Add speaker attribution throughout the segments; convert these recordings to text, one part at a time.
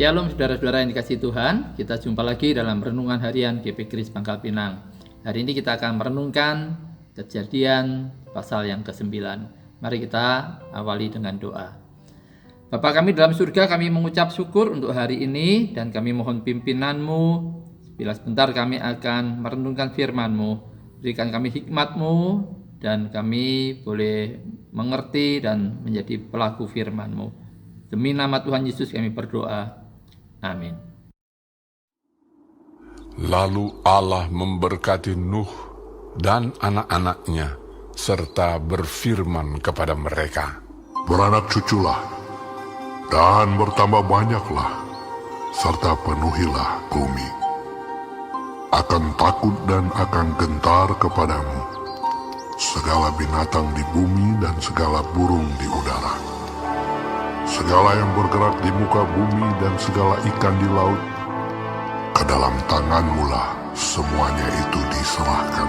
Speaker 1: Shalom saudara-saudara yang dikasihi Tuhan, kita jumpa lagi dalam Renungan Harian GP Kris Pangkal Pinang. Hari ini kita akan merenungkan Kejadian pasal yang ke-9. Mari kita awali dengan doa. Bapa kami dalam surga, kami mengucap syukur untuk hari ini dan kami mohon pimpinan-Mu. Bila sebentar kami akan merenungkan firman-Mu, berikan kami hikmat-Mu dan kami boleh mengerti dan menjadi pelaku firman-Mu. Demi nama Tuhan Yesus kami berdoa. Amin.
Speaker 2: Lalu Allah memberkati Nuh dan anak-anaknya, serta berfirman kepada mereka,
Speaker 3: Beranak cuculah, dan bertambah banyaklah, serta penuhilah bumi. Akan takut dan akan gentar kepadamu segala binatang di bumi dan segala burung di udara, segala yang bergerak di muka bumi dan segala ikan di laut. Ke dalam tanganmu-lah semuanya itu diserahkan.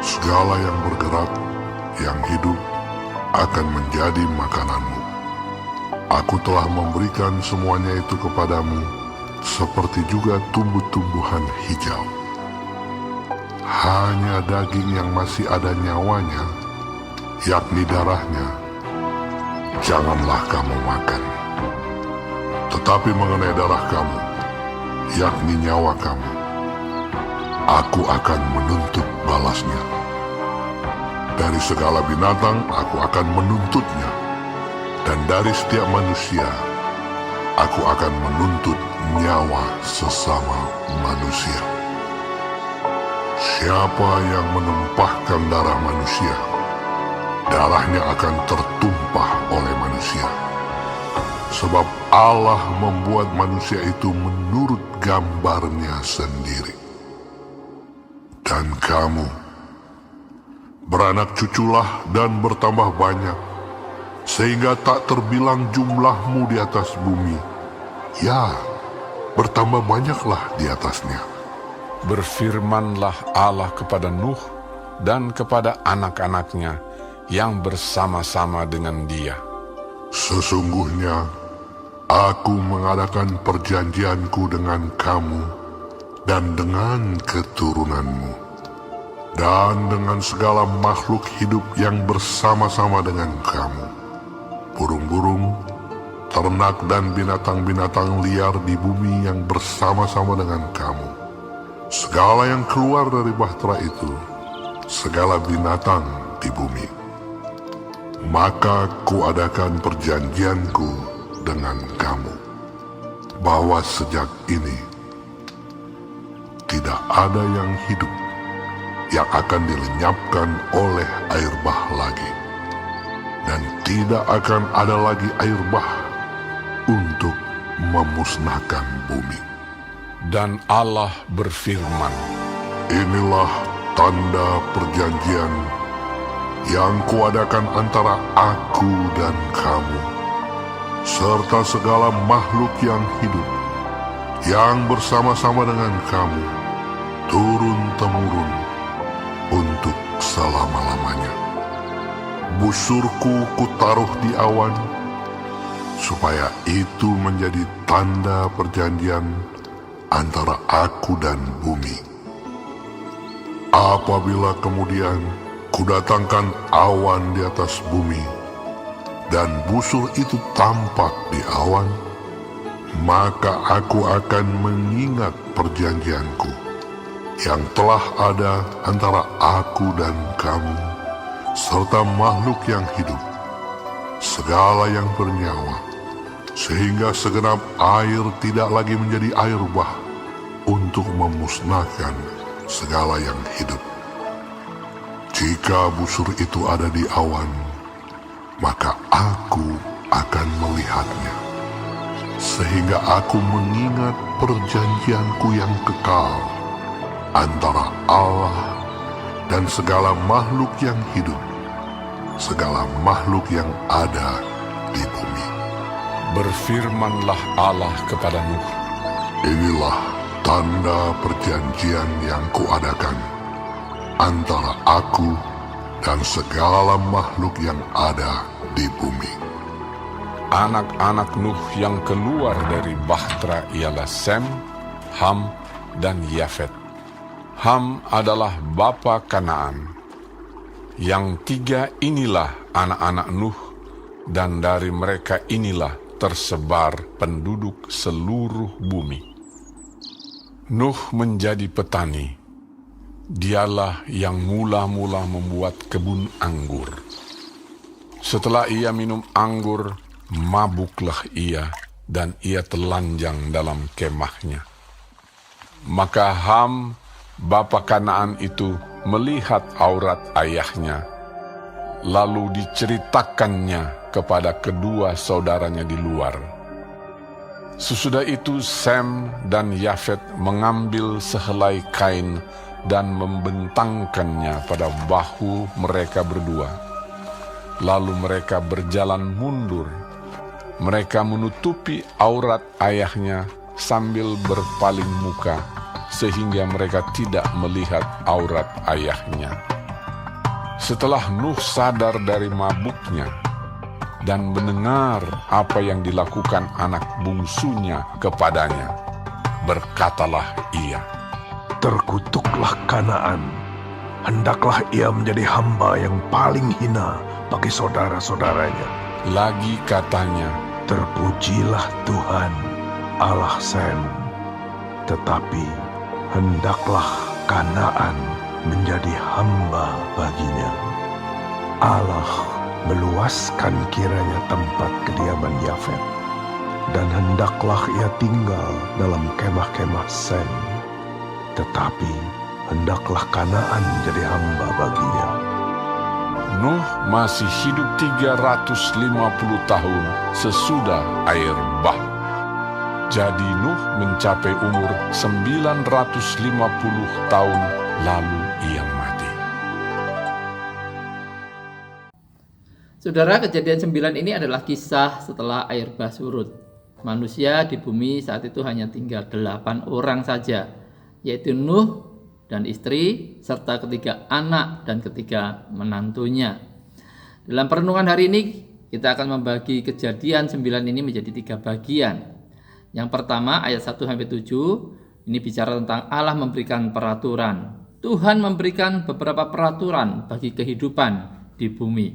Speaker 3: Segala yang bergerak, yang hidup, akan menjadi makananmu. Aku telah memberikan semuanya itu kepadamu, seperti juga tumbuh-tumbuhan hijau. Hanya daging yang masih ada nyawanya, yakni darahnya, janganlah kamu makan. Tetapi mengenai darah kamu, yakni nyawa kamu, aku akan menuntut balasnya. Dari segala binatang aku akan menuntutnya, dan dari setiap manusia aku akan menuntut nyawa sesama manusia. Siapa yang menumpahkan darah manusia, darahnya akan tertumpah oleh manusia. Sebab Allah membuat manusia itu menurut gambarnya sendiri. Dan kamu, beranak cuculah dan bertambah banyak, sehingga tak terbilang jumlahmu di atas bumi. Ya, bertambah banyaklah di atasnya.
Speaker 2: berfirmanlah Allah kepada Nuh dan kepada anak-anaknya yang bersama-sama dengan dia.
Speaker 3: Sesungguhnya aku mengadakan perjanjianku dengan kamu dan dengan keturunanmu, dan dengan segala makhluk hidup yang bersama-sama dengan kamu, burung-burung, ternak dan binatang-binatang liar di bumi yang bersama-sama dengan kamu, segala yang keluar dari bahtera itu, segala binatang di bumi. Maka kuadakan perjanjianku dengan kamu, bahwa sejak ini tidak ada yang hidup yang akan dilenyapkan oleh air bah lagi, dan tidak akan ada lagi air bah untuk memusnahkan bumi.
Speaker 2: Dan Allah berfirman,
Speaker 3: Inilah tanda perjanjian yang kuadakan antara aku dan kamu, serta segala makhluk yang hidup, yang bersama-sama dengan kamu, turun-temurun, untuk selama-lamanya. Busurku kutaruh di awan, supaya itu menjadi tanda perjanjian antara aku dan bumi. Apabila kemudian kudatangkan awan di atas bumi, dan busur itu tampak di awan, maka aku akan mengingat perjanjianku yang telah ada antara aku dan kamu, serta makhluk yang hidup, segala yang bernyawa, sehingga segenap air tidak lagi menjadi air bah untuk memusnahkan segala yang hidup. Jika busur itu ada di awan, maka aku akan melihatnya, sehingga aku mengingat perjanjianku yang kekal antara Allah dan segala makhluk yang hidup, segala makhluk yang ada di bumi.
Speaker 2: berfirmanlah Allah kepada Nuh,
Speaker 3: Inilah tanda perjanjian yang kuadakan antara aku dan segala makhluk yang ada di bumi.
Speaker 2: Anak-anak Nuh yang keluar dari bahtera ialah Sem, Ham, dan Yafet. Ham adalah bapa Kanaan. Yang tiga inilah anak-anak Nuh, dan dari mereka inilah tersebar penduduk seluruh bumi. Nuh menjadi petani. Dialah yang mula-mula membuat kebun anggur. Setelah ia minum anggur, mabuklah ia, dan ia telanjang dalam kemahnya. Maka Ham, bapa Kanaan itu, melihat aurat ayahnya, lalu diceritakannya kepada kedua saudaranya di luar. Sesudah itu Sem dan Yafet mengambil sehelai kain dan membentangkannya pada bahu mereka berdua. Lalu mereka berjalan mundur. Mereka menutupi aurat ayahnya sambil berpaling muka, sehingga mereka tidak melihat aurat ayahnya. Setelah Nuh sadar dari mabuknya dan mendengar apa yang dilakukan anak bungsunya kepadanya, berkatalah ia,
Speaker 4: "Terkutuklah Kanaan, hendaklah ia menjadi hamba yang paling hina bagi saudara-saudaranya."
Speaker 2: Lagi katanya,
Speaker 4: "Terpujilah Tuhan, Allah Sem, tetapi hendaklah Kanaan menjadi hamba baginya. Allah meluaskan kiranya tempat kediaman Yafet, dan hendaklah ia tinggal dalam kemah-kemah Sem, tetapi hendaklah Kanaan menjadi hamba baginya."
Speaker 2: Nuh masih hidup 350 tahun sesudah air bah. Jadi Nuh mencapai umur 950 tahun, lalu ia mati.
Speaker 1: Saudara, kejadian 9 ini adalah kisah setelah air bah surut. Manusia di bumi saat itu hanya tinggal 8 orang saja, yaitu Nuh dan istri, serta ketiga anak dan ketiga menantunya. Dalam perenungan hari ini, kita akan membagi kejadian 9 ini menjadi 3 bagian. Yang pertama, ayat 1-7, ini bicara tentang Allah memberikan peraturan. Tuhan memberikan beberapa peraturan bagi kehidupan di bumi.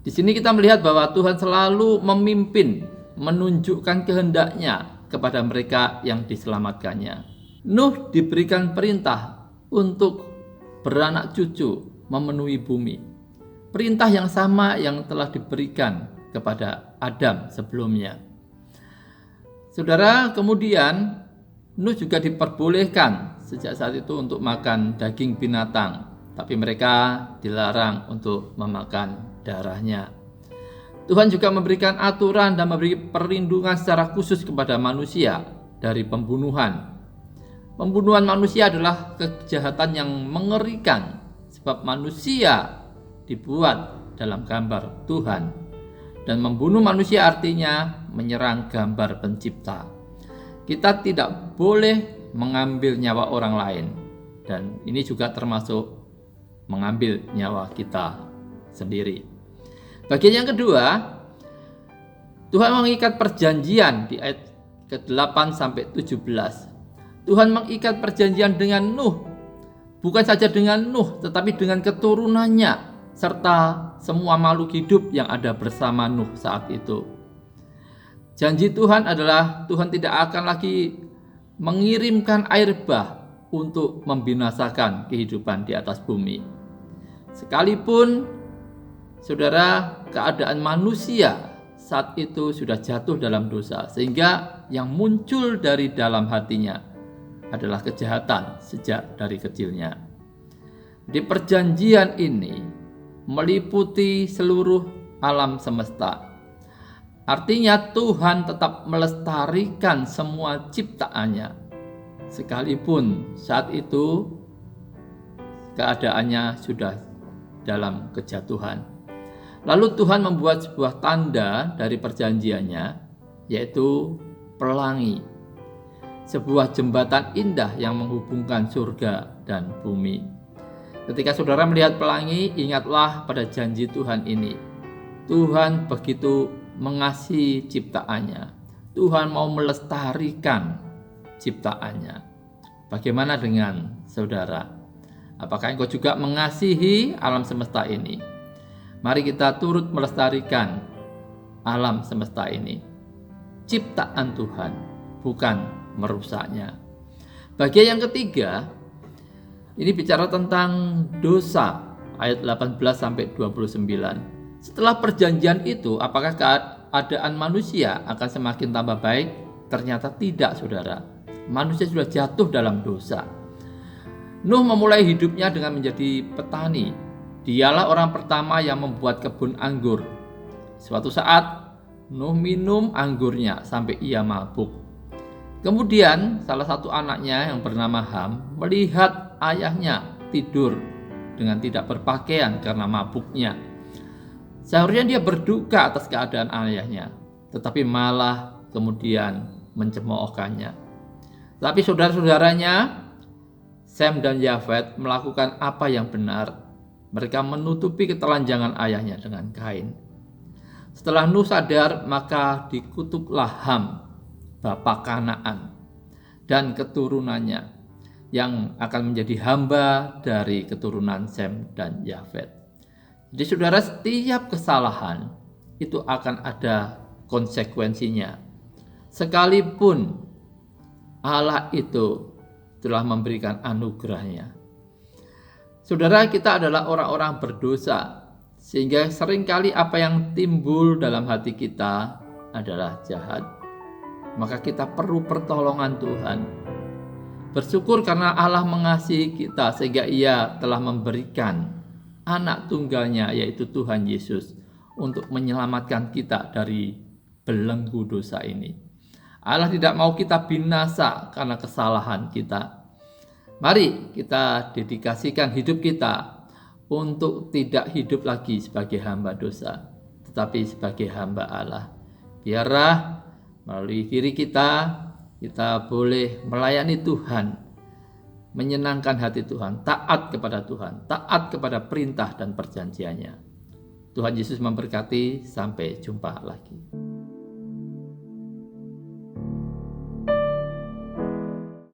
Speaker 1: Di sini kita melihat bahwa Tuhan selalu memimpin, menunjukkan kehendaknya kepada mereka yang diselamatkannya. Nuh diberikan perintah untuk beranak cucu memenuhi bumi. Perintah yang sama yang telah diberikan kepada Adam sebelumnya. Saudara, kemudian Nuh juga diperbolehkan sejak saat itu untuk makan daging binatang, tapi mereka dilarang untuk memakan darahnya. Tuhan juga memberikan aturan dan memberi perlindungan secara khusus kepada manusia dari pembunuhan. Pembunuhan manusia adalah kejahatan yang mengerikan, sebab manusia dibuat dalam gambar Tuhan, dan membunuh manusia artinya menyerang gambar pencipta. Kita tidak boleh mengambil nyawa orang lain, dan ini juga termasuk mengambil nyawa kita sendiri. Bagian yang kedua, Tuhan mengikat perjanjian di ayat ke-8-17. Tuhan mengikat perjanjian dengan Nuh, bukan saja dengan Nuh, tetapi dengan keturunannya, serta semua makhluk hidup yang ada bersama Nuh saat itu. Janji Tuhan adalah Tuhan tidak akan lagi mengirimkan air bah untuk membinasakan kehidupan di atas bumi. Sekalipun, saudara, keadaan manusia saat itu sudah jatuh dalam dosa, sehingga yang muncul dari dalam hatinya adalah kejahatan sejak dari kecilnya. Di perjanjian ini meliputi seluruh alam semesta. Artinya Tuhan tetap melestarikan semua ciptaannya, sekalipun saat itu keadaannya sudah dalam kejatuhan. Lalu Tuhan membuat sebuah tanda dari perjanjiannya, yaitu pelangi, sebuah jembatan indah yang menghubungkan surga dan bumi. Ketika saudara melihat pelangi, ingatlah pada janji Tuhan ini. Tuhan begitu mengasihi ciptaannya. Tuhan mau melestarikan ciptaannya. Bagaimana dengan saudara? Apakah engkau juga mengasihi alam semesta ini? Mari kita turut melestarikan alam semesta ini. Ciptaan Tuhan, bukan merusaknya. Bagian yang ketiga, ini bicara tentang dosa, ayat 18 sampai 29. Setelah perjanjian itu, apakah keadaan manusia akan semakin tambah baik? Ternyata tidak, saudara. Manusia sudah jatuh dalam dosa. Nuh memulai hidupnya dengan menjadi petani. Dialah orang pertama yang membuat kebun anggur. Suatu saat, Nuh minum anggurnya sampai ia mabuk. Kemudian salah satu anaknya yang bernama Ham melihat ayahnya tidur dengan tidak berpakaian karena mabuknya. Seharusnya dia berduka atas keadaan ayahnya, tetapi malah kemudian mencemoohkannya. Tapi saudara-saudaranya, Sem dan Yafet melakukan apa yang benar. Mereka menutupi ketelanjangan ayahnya dengan kain. Setelah Nuh sadar, maka dikutuklah Ham, bapak Kanaan, dan keturunannya yang akan menjadi hamba dari keturunan Sem dan Yafet. Jadi saudara, setiap kesalahan itu akan ada konsekuensinya. Sekalipun Allah itu telah memberikan anugerahnya. Saudara, kita adalah orang-orang berdosa, sehingga seringkali apa yang timbul dalam hati kita adalah jahat. Maka kita perlu pertolongan Tuhan. Bersyukur karena Allah mengasihi kita sehingga Ia telah memberikan anak tunggalnya, yaitu Tuhan Yesus, untuk menyelamatkan kita dari belenggu dosa ini. Allah tidak mau kita binasa karena kesalahan kita. Mari kita dedikasikan hidup kita untuk tidak hidup lagi sebagai hamba dosa, tetapi sebagai hamba Allah. Biarlah melalui diri kita boleh melayani Tuhan, menyenangkan hati Tuhan, taat kepada Tuhan, taat kepada perintah dan perjanjiannya. Tuhan Yesus memberkati, sampai jumpa lagi.